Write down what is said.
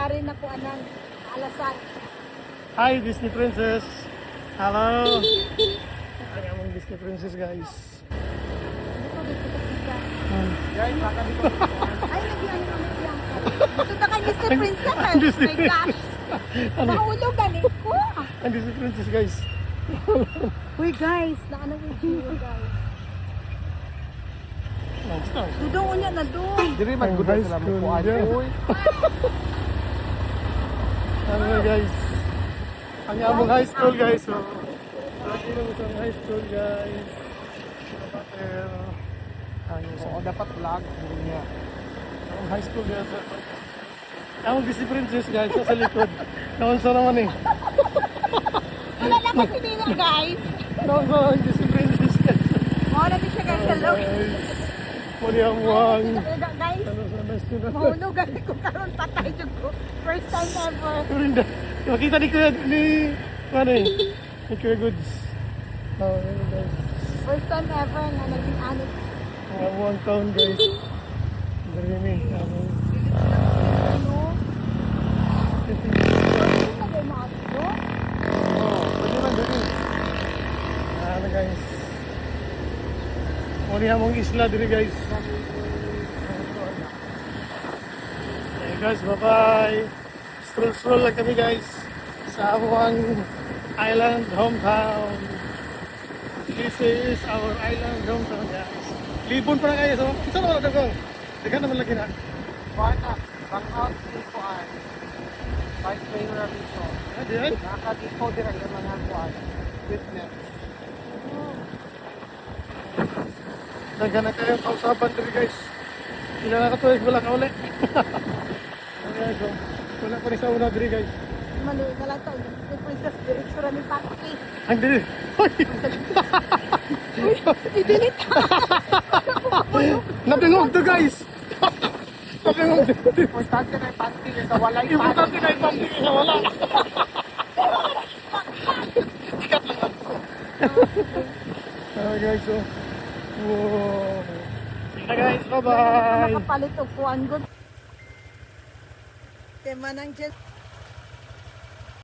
Dari na po anang alasan. Hi, Disney Princess. Hello. Ay, among Disney Princess, guys. Ay, nagyan naman yan. Gusto na kay Mr. Princess. Oh Disney my gosh. Mahulog galing ko. Ang Disney Princess, guys. Uy guys, naanong video guys. Basta. Dudong unya na doon. Diri Ang magguda high sila mo school po dyan. uy. Ano na, guys? Ang among high school, guys. So, lagi lang sa high school, guys. Pero, Oo, dapat vlog diri niya. ang high school, guys. Ang Disney Princess, guys, sa likod. Naunsa naman eh. Wala na kasi nila guys. Naunsa ang Disney Princess, guys. Mawala din siya guys. Hello. Guys, muli ang muhang. Guys, Ano sa nest na. mahulog galing ko karon patay jud ko. First time ever. Rinda. Makita ni Kuya ni ano eh. Ni Kuya Goods. Oh, yun guys. First time ever na naging anit. Mga buwang taon guys. Darimi. Ano? Pwede na kayo makakito? Oh, pwede man dito. Ano guys. Muli among isla diri guys. Okay guys, bye-bye. Stroll lang kami guys. Sa among island hometown. This is our island hometown guys. Libon pa na kayo. So, isa naman na kong. Teka naman lagi na. Bata, bang out din po ay. Vice Mayor dito. Ano yan? Nakadito dira yung mga kuan. Witness. Dagan na kayo kausapan diri guys. Ilan na katuig wala ka uli. Okay, so, wala pa rin sa una diri guys. Mali na lang to. Si Princess Directora ni Papi. Ang diri. Hoy! I-delete. Napingog to guys! Napingog to. Importante na yung panty sa walay Importante na ipamili sa wala. Ikat lang ako. Okay guys, so. Wow. Sige na guys, bye-bye! Nakapalit og kuan good. Tema ng Jen.